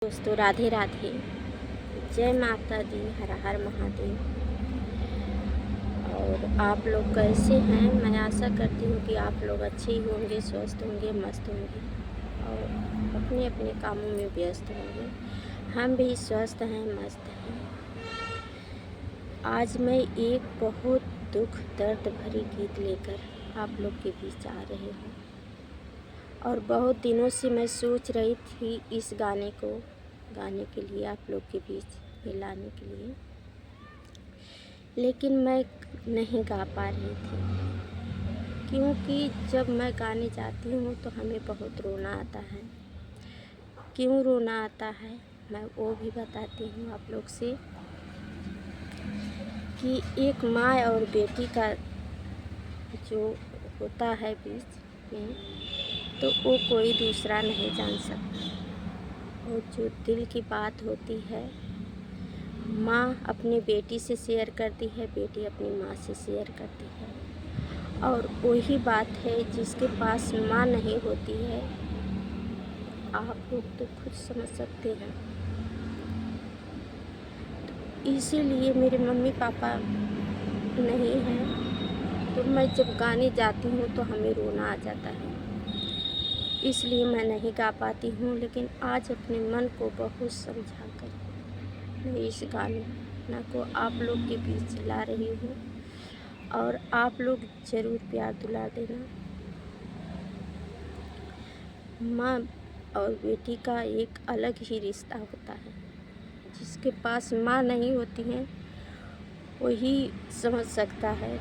दोस्तों, राधे राधे। जय माता दी, हर हर महादेव। और आप लोग कैसे हैं? मैं आशा करती हूँ कि आप लोग अच्छे ही होंगे, स्वस्थ होंगे, मस्त होंगे और अपने अपने कामों में व्यस्त होंगे। हम भी स्वस्थ हैं, मस्त हैं। आज मैं एक बहुत दुख दर्द भरी गीत लेकर आप लोग के बीच आ रही हूँ। और बहुत दिनों से मैं सोच रही थी इस गाने को गाने के लिए, आप लोग के बीच में लाने के लिए, लेकिन मैं नहीं गा पा रही थी। क्योंकि जब मैं गाने जाती हूँ तो हमें बहुत रोना आता है। क्यों रोना आता है मैं वो भी बताती हूँ आप लोग से कि एक माँ और बेटी का जो होता है बीच में, तो वो कोई दूसरा नहीं जान सकता। और जो दिल की बात होती है, माँ अपनी बेटी से शेयर करती है, बेटी अपनी माँ से शेयर करती है। और वही बात है जिसके पास माँ नहीं होती है, आप लोग तो खुद समझ सकते हैं। तो इसीलिए मेरे मम्मी पापा नहीं हैं, तो मैं जब गाने जाती हूँ तो हमें रोना आ जाता है। इसलिए मैं नहीं गा पाती हूँ, लेकिन आज अपने मन को बहुत समझा कर मैं इस गाना को आप लोग के बीच ला रही हूँ। और आप लोग ज़रूर प्यार दुलार देना। माँ और बेटी का एक अलग ही रिश्ता होता है। जिसके पास माँ नहीं होती है वही समझ सकता है।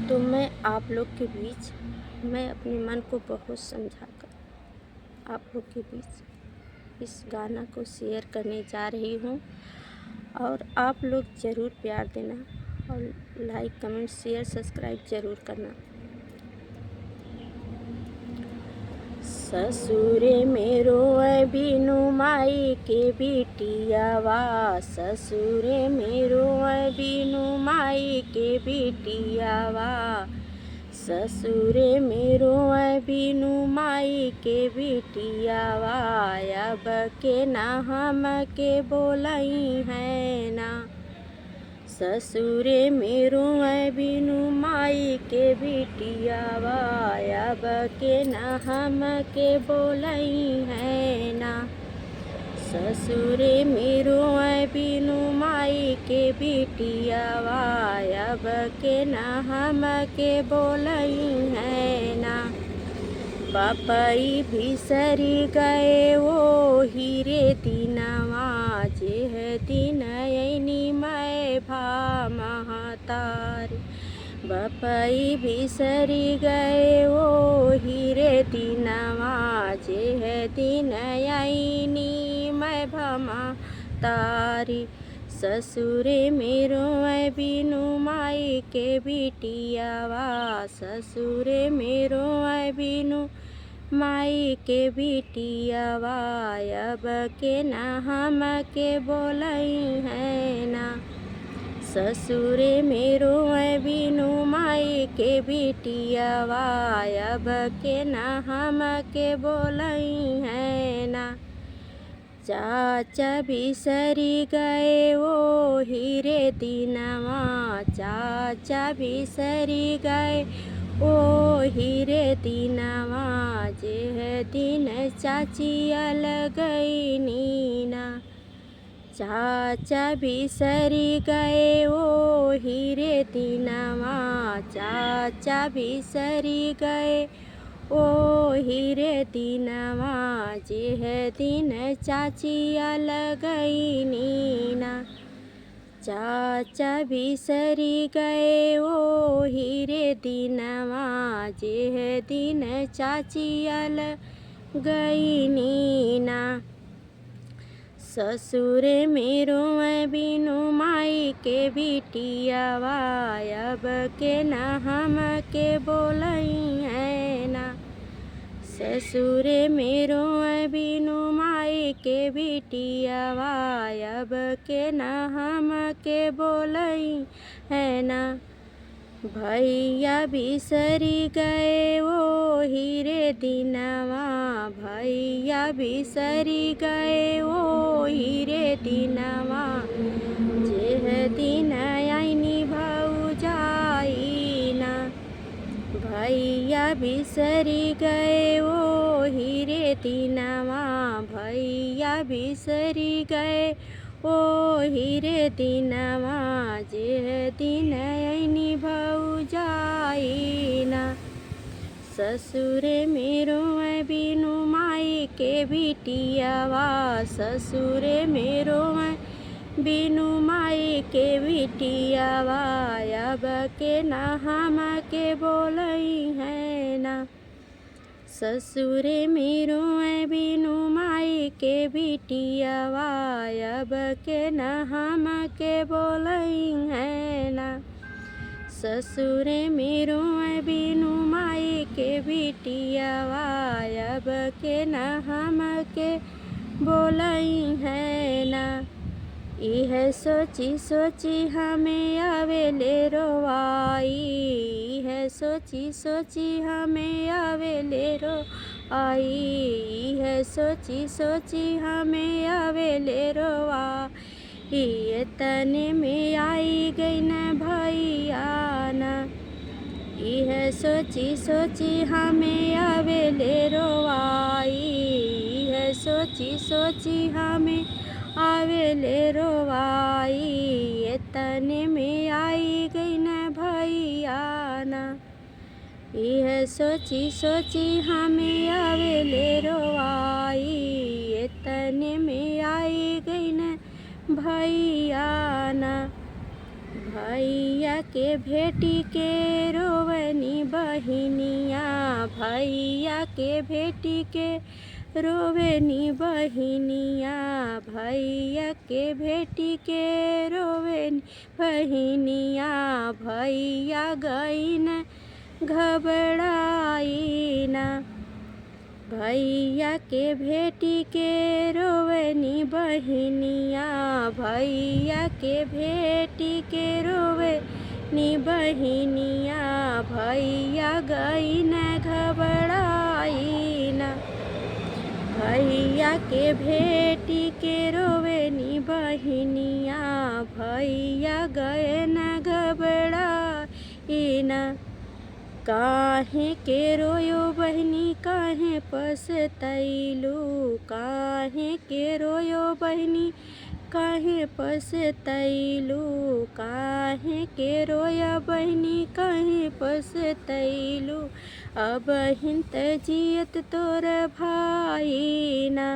तो मैं आप लोग के बीच मैं अपने मन को बहुत समझा कर आप लोग के बीच इस गाना को शेयर करने जा रही हूँ। और आप लोग ज़रूर प्यार देना और लाइक कमेंट शेयर सब्सक्राइब ज़रूर करना। ससुरे मेरो बिनु माई के बिटियावा, ससुरे मेरो बिनु माई के बिटियावा, ससुरे मेरो बिनु माई के बिटियावा, अब के ना हम के बोलई है ना। ससुरे मेरो बिनु माई के बिटियावा, अब के ना हम के बोलई है ना। ससुरे मेरो बिनु माई के बिटियावा, अब के ना हम के बोलई है ना। बापई बिसरी गए वो हीरे दीनवा, जेह दिन ऐनी मैं भा महतार। बापई बिसरी गए वो हीरे दीनवा, जेह दिन ऐनी मैं भा महतारी। ससुरे मेरो बिनु माई के बिटियावा, ससुरे मेरो बिनु माई के बिटियावा, अब के ना हम के बोलई है ना। ससुरे मेरो बिनु माई के बिटियावा, अब के ना हम के बोलई है ना। चाचा बिसरी गए वो हीरे दीनवा, चाचा बिसरी गए ओ हीरे दीनवा, जेह दिन चाची अलगई नीना। चाचा बिसरी गए ओ हीरे दीनवा, चाचा बिसरी गए ओ हीरे दीनवा, जेह दिन चाची अलगई नीना। चाचा बिसरी गए ओ हीरे दीनवा, जेह दिन चाची अलगई नीना। ससुरे मेरो बिनु माई के बिटियावा, अब के ना हम के बोलई है ना। ससुरे मेरो बिनु माई के बिटियावा, अब के ना हम के बोलई है ना। भैया बिसरी गए वो हीरे दिनवा, भैया बिसरी गए वो हीरे दिनवा, जेह दिन आईनी भौजाई ना। भैया बिसरी गए वो हीरे दिनवा, भैया बिसरी गए ओ हीरे दिनवा, जेह दिन आईनी भौजाई ना। ससुरे मेरो बिनु माई के बिटियावा, ससुरे मेरो बिनु माई के बिटियावा, अब के ना हम के बोलई है ना। ससुरे मेरो बिनु माई के बिटियावा, अब के न हम के बोलई है ना। ससुरे मेरो बिनु माई के बिटियावा, अब के न हम के बोलई है ना। यह सोची सोची हमें आवेले रोवाई, यह सोची सोची हमें आवेले रोवाई, यह सोची सोची हमें आवेले रोवाई, ये तने में आई गई न भैया ना। यह सोची सोची हमें आवेले रोवाई, यह सोची सोची हमें आवेले रोवाई, ये तने में आई गई न भैया ना। यह सोची सोची हमें आवेले रोवाई, ये तने में आई गई न भैया ना। भैया के भेटी के रोवनी बहिनिया, भैया के भेटी के रोवेनी बहिनिया, भैया के भेटी के रोवेनी बहिनिया, भैया गई न घबराई ना। भैया के भेटी के रोवेनी बहिनिया, भैया के भेटी के रोवेनी बहिनिया, भैया गई न घबराई ना। भैया के भेटी के रोवेनी बहिनिया, भैया गए न घबराई ना। काहे के रोयो बहनी काहे पछतैलू, काहे के रोयो बहनी काहे पछतैलू, काहे के रोया बहनी काहे पछतैलू, अब हिंत जियत तोर भाई ना।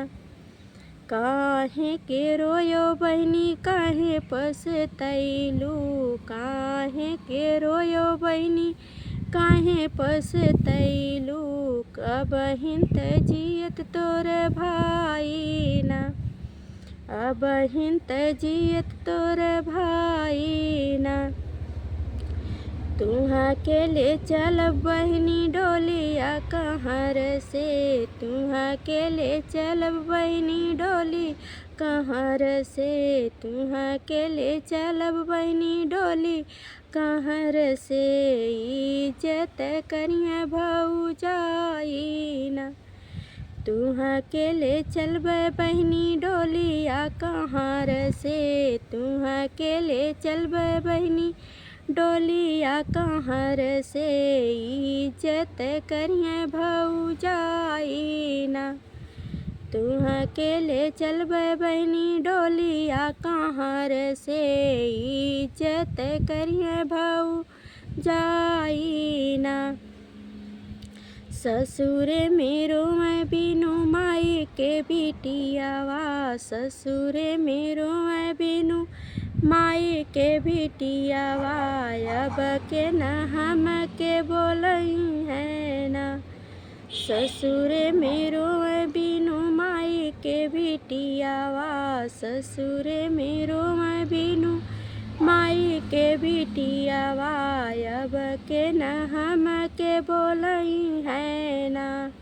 काहे के रोयो बहनी काहे पछतैलू, काहे के रोयो बहनी काहे पछतैलू, अब हिंत जियत तोर भाई ना। अब हिंत जियत तोर भाई ना। तुहा के ले चलब बहनी डोलिया कहर से, तुहा के ले चलब बहनी डोली कहर से, तुहा के ले चलब बहनी डोली कहर से, इज्जत करिया भौजाई ना। तुहा के ले चलब बहनी डोलिया कहर से, तुहा के ले चलब बहनी डोलिया कहर से, इज्जत करिया भौजाई ना। तुहा के ले चलब बहनी डोलिया कहर से, इज्जत करिया भौजाई ना। ससुरे मेरो बिनु माई के बिटियावा, ससुरे मेरो बिनु माई के बिटियावा, अब के न हम के बोलई है ना। ससुरे मेरो बिनु माई के बिटियावा, ससुरे मेरो बिनु माई के बिटियावा, अब के न हम के बोलई है ना।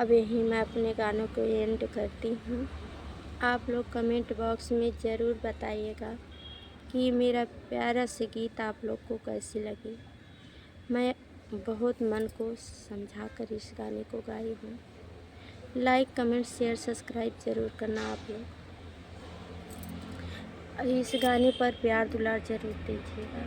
अब यहीं मैं अपने गानों को एंड करती हूँ। आप लोग कमेंट बॉक्स में ज़रूर बताइएगा कि मेरा प्यारा से गीत आप लोग को कैसी लगी। मैं बहुत मन को समझा कर इस गाने को गाई हूँ। लाइक कमेंट शेयर सब्सक्राइब ज़रूर करना आप लोग। इस गाने पर प्यार दुलार ज़रूर दीजिएगा।